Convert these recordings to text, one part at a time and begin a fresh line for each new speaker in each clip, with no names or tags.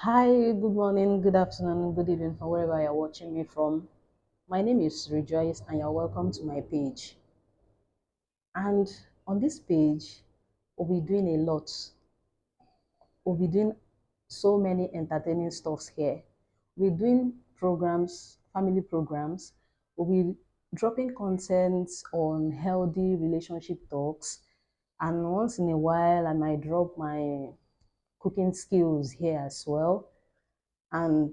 Hi, good morning, good afternoon, good evening from wherever you're watching me from. My name is Rejoice, and you're welcome to my page. And on this page, we'll be doing a lot. We'll be doing so many entertaining stuffs here. We're doing programs, family programs. We'll be dropping content on healthy relationship talks. And once in a while, I might drop my cooking skills here as well. And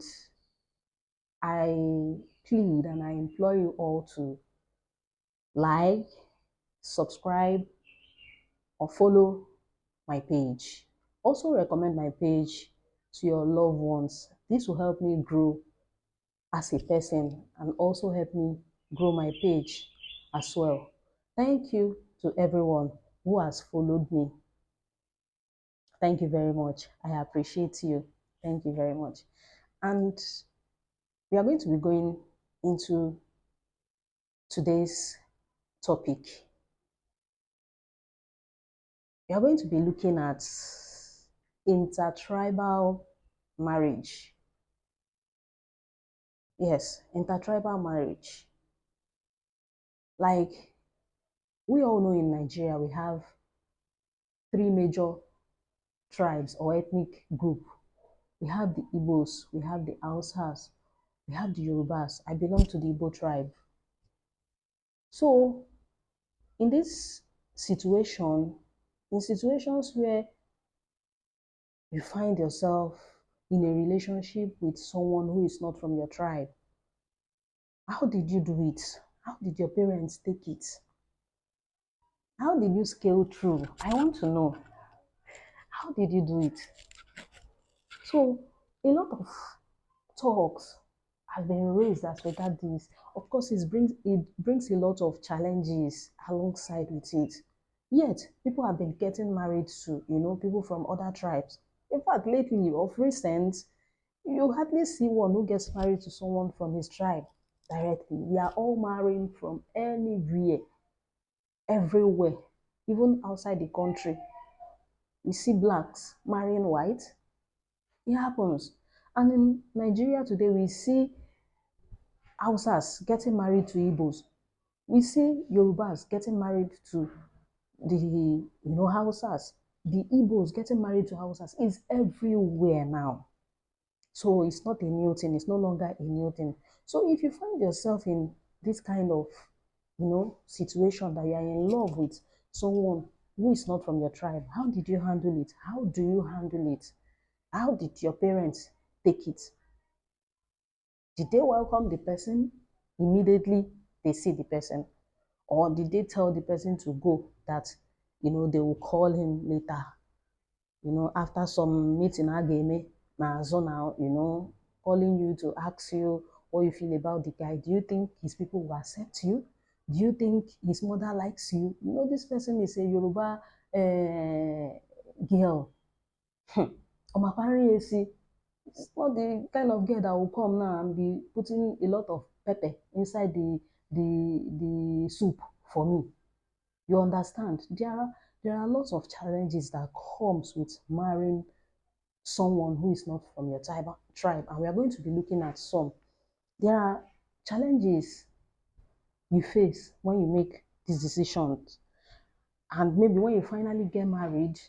I plead and I implore you all to like, subscribe, or follow my page. Also, recommend my page to your loved ones. This will help me grow as a person and also help me grow my page as well. Thank you to everyone who has followed me. Thank you very much. I appreciate you. Thank you very much. And we are going to be going into today's topic. We are going to be looking at intertribal marriage. Yes, intertribal marriage. Like we all know in Nigeria, we have three major tribes or ethnic group. We have the Igbos, we have the Hausas, we have the Yorubas. I belong to the Igbo tribe. So in this situation, in situations where you find yourself in a relationship with someone who is not from your tribe, how did you do it? How did your parents take it? How did you scale through? I want to know. How did you do it? So, a lot of talks have been raised as regard this. Of course, it brings a lot of challenges alongside with it. Yet, people have been getting married to, people from other tribes. In fact, lately, of recent, you hardly see one who gets married to someone from his tribe directly. We are all marrying from anywhere, everywhere, even outside the country. We see blacks marrying white. It happens. And in Nigeria today, we see Hausas getting married to Igbos. We see Yorubas getting married to the Hausas. The Igbos getting married to Hausas. It's everywhere now. So it's not a new thing. It's no longer a new thing. So if you find yourself in this kind of, situation that you are in love with someone who is not from your tribe, how did you handle it? How do you handle it? How did your parents take it? Did they welcome the person immediately they see the person? Or did they tell the person to go that, they will call him later? After some meeting, agame, now, calling you to ask you what you feel about the guy. Do you think his people will accept you? Do you think his mother likes you? This person is a Yoruba girl. Omapariyesi, it's not the kind of girl that will come now and be putting a lot of pepper inside the soup for me. You understand? There are lots of challenges that comes with marrying someone who is not from your tribe, and we are going to be looking at some. There are challenges you face when you make these decisions, and maybe when you finally get married,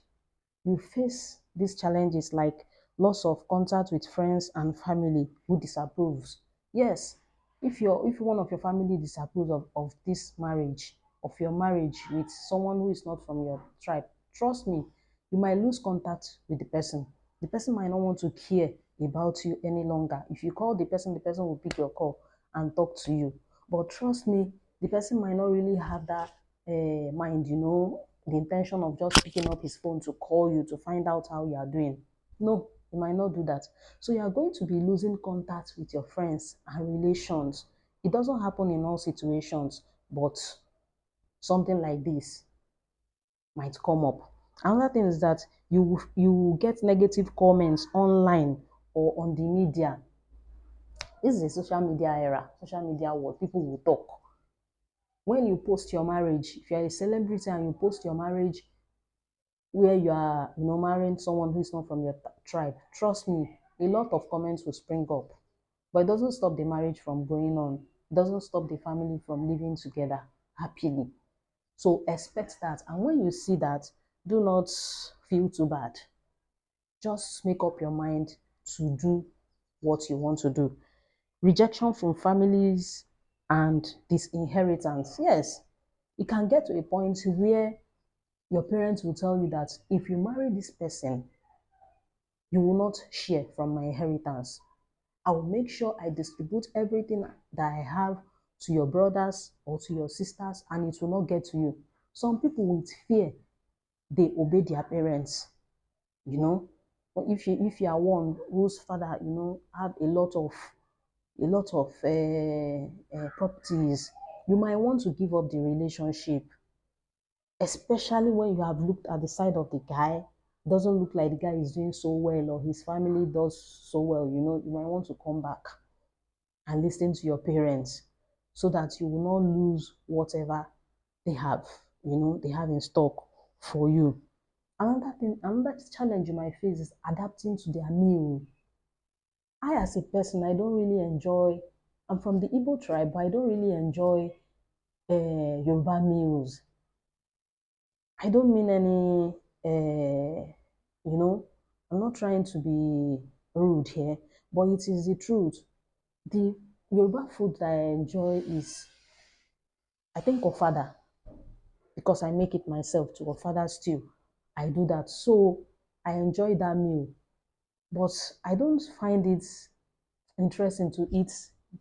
you face these challenges like loss of contact with friends and family who disapproves. Yes, if one of your family disapproves of this marriage, of your marriage with someone who is not from your tribe, trust me, you might lose contact with the person. The person might not want to care about you any longer. If you call the person will pick your call and talk to you. But trust me, the person might not really have that mind, the intention of just picking up his phone to call you to find out how you are doing. No, you might not do that. So you are going to be losing contact with your friends and relations. It doesn't happen in all situations, but something like this might come up. Another thing is that you will get negative comments online or on the media. This is a social media era, social media world. People will talk. When you post your marriage, if you're a celebrity and you post your marriage where you are, marrying someone who is not from your tribe, trust me, a lot of comments will spring up. But it doesn't stop the marriage from going on. It doesn't stop the family from living together happily. So expect that. And when you see that, do not feel too bad. Just make up your mind to do what you want to do. Rejection from families and disinheritance. Yes, it can get to a point where your parents will tell you that if you marry this person, you will not share from my inheritance. I will make sure I distribute everything that I have to your brothers or to your sisters, and it will not get to you. Some people with fear, they obey their parents, you know. But if you are one whose father, have a lot of properties, you might want to give up the relationship, especially when you have looked at the side of the guy. Doesn't look like the guy is doing so well or his family does so well, you might want to come back and listen to your parents so that you will not lose whatever they have in stock for you. Another challenge you might face is adapting to their meal. I, as a person, I don't really enjoy, I'm from the Igbo tribe, but I don't really enjoy Yoruba meals. I don't mean any, I'm not trying to be rude here, but it is the truth. The Yoruba food that I enjoy is, I think, ofada, because I make it myself to ofada stew. I do that. So I enjoy that meal, but I don't find it interesting to eat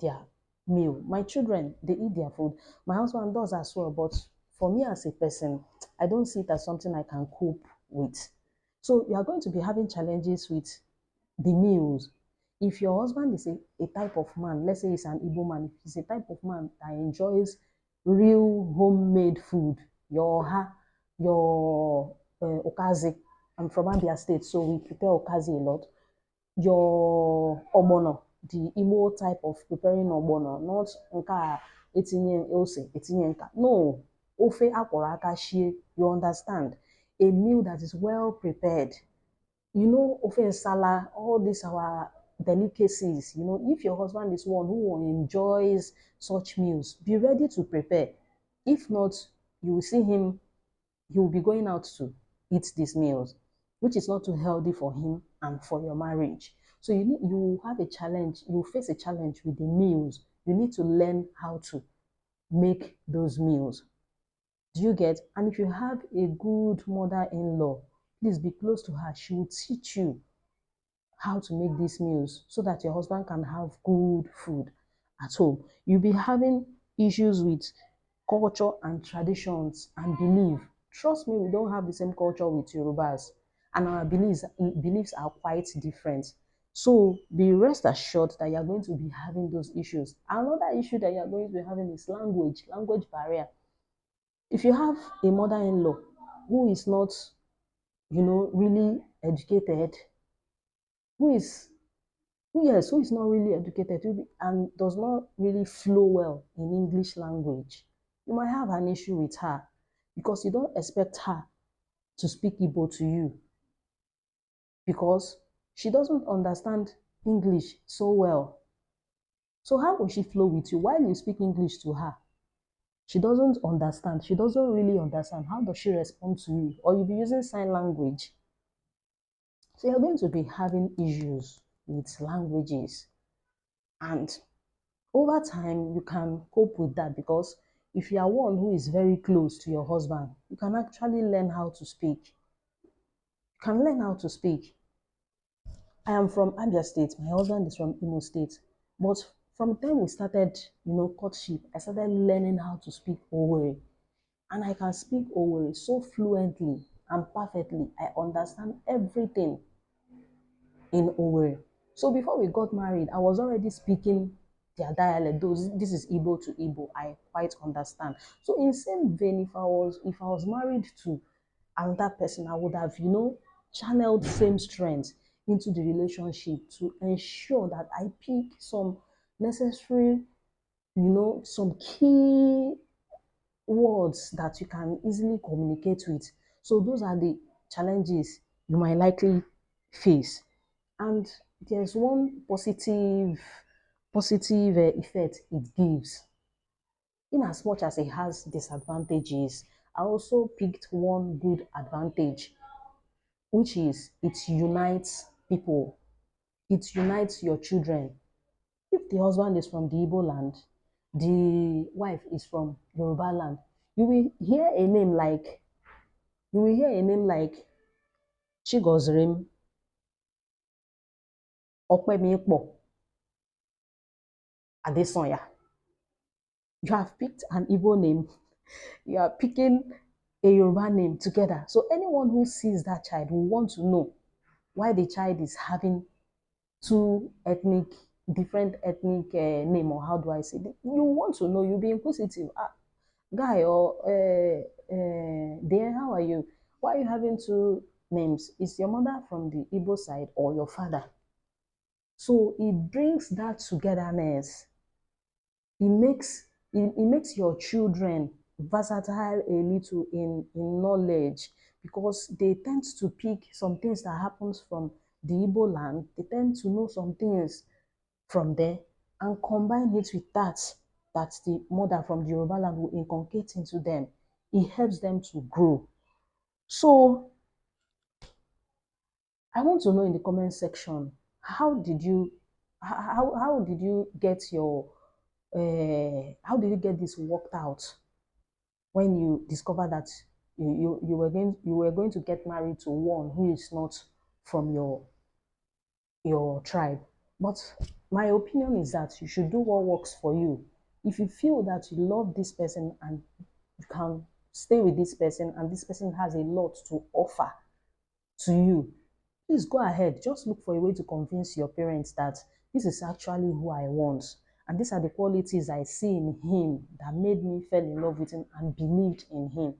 their meal. My children, they eat their food. My husband does as well, but for me as a person, I don't see it as something I can cope with. So you are going to be having challenges with the meals. If your husband is a type of man, let's say he's an Igbo man, if he's a type of man that enjoys real homemade food, your okazi, I'm from Abia State, so we prepare okazi a lot. Your ogbono, the Igbo type of preparing ogbono, not nke a etinye ose, etinye nka. No, ofe akwọrọ aka shie, you understand? A meal that is well prepared. Ofe nsala, all these our delicacies. If your husband is one who enjoys such meals, be ready to prepare. If not, you will see him, he will be going out to eat these meals, which is not too healthy for him and for your marriage. So you have a challenge, you face a challenge with the meals. You need to learn how to make those meals. Do you get? And if you have a good mother-in-law, please be close to her. She will teach you how to make these meals so that your husband can have good food at home. You'll be having issues with culture and traditions and belief. Trust me, we don't have the same culture with Yorubas, and our beliefs are quite different. So be rest assured that you're going to be having those issues. Another issue that you're going to be having is language barrier. If you have a mother-in-law who is not, really educated, who is who is not really educated and does not really flow well in English language, you might have an issue with her because you don't expect her to speak Igbo to you because she doesn't understand English so well. So how will she flow with you while you speak English to her? She doesn't understand. She doesn't really understand. How does she respond to you? Or you'll be using sign language. So you're going to be having issues with languages. And over time, you can cope with that because if you are one who is very close to your husband, you can actually learn how to speak. You can learn how to speak. I am from Abia State. My husband is from Imo State. But from the time we started, courtship, I started learning how to speak Owerri. And I can speak Owerri so fluently and perfectly. I understand everything in Owerri. So before we got married, I was already speaking their dialect. Though this is Igbo to Igbo, I quite understand. So in same vein, if I was married to another person, I would have, channeled same strength into the relationship to ensure that I pick some necessary, some key words that you can easily communicate with. So those are the challenges you might likely face. And there's one positive effect it gives. In as much as it has disadvantages, I also picked one good advantage, which is it unites people. It unites your children. If the husband is from the Igbo land, the wife is from Yoruba land, you will hear a name like you will hear a name like Chigozrim, Okpemikpo, Adesanya. You have picked an Igbo name, you are picking a Yoruba name together. So anyone who sees that child will want to know why the child is having two ethnic, different ethnic name, or how do I say it? You want to know, you'll be inquisitive. Ah, guy or dear, how are you? Why are you having two names? Is your mother from the Igbo side or your father? So it brings that togetherness. It makes your children versatile a little in knowledge, because they tend to pick some things that happens from the Igbo land. They tend to know some things from there and combine it with that the mother from the Yoruba land will inculcate into them. It helps them to grow. So I want to know in the comment section, how did you get your how did you get this worked out when you discover that you were going to get married to one who is not from your tribe? But my opinion is that you should do what works for you. If you feel that you love this person and you can stay with this person and this person has a lot to offer to you, please go ahead. Just look for a way to convince your parents that this is actually who I want. And these are the qualities I see in him that made me fall in love with him and believed in him.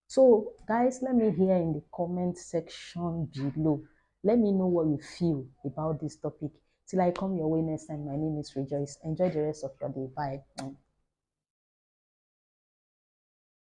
So, guys, let me hear in the comment section below. Let me know what you feel about this topic. Till I come your way next time, my name is Rejoice. Enjoy the rest of your day. Bye.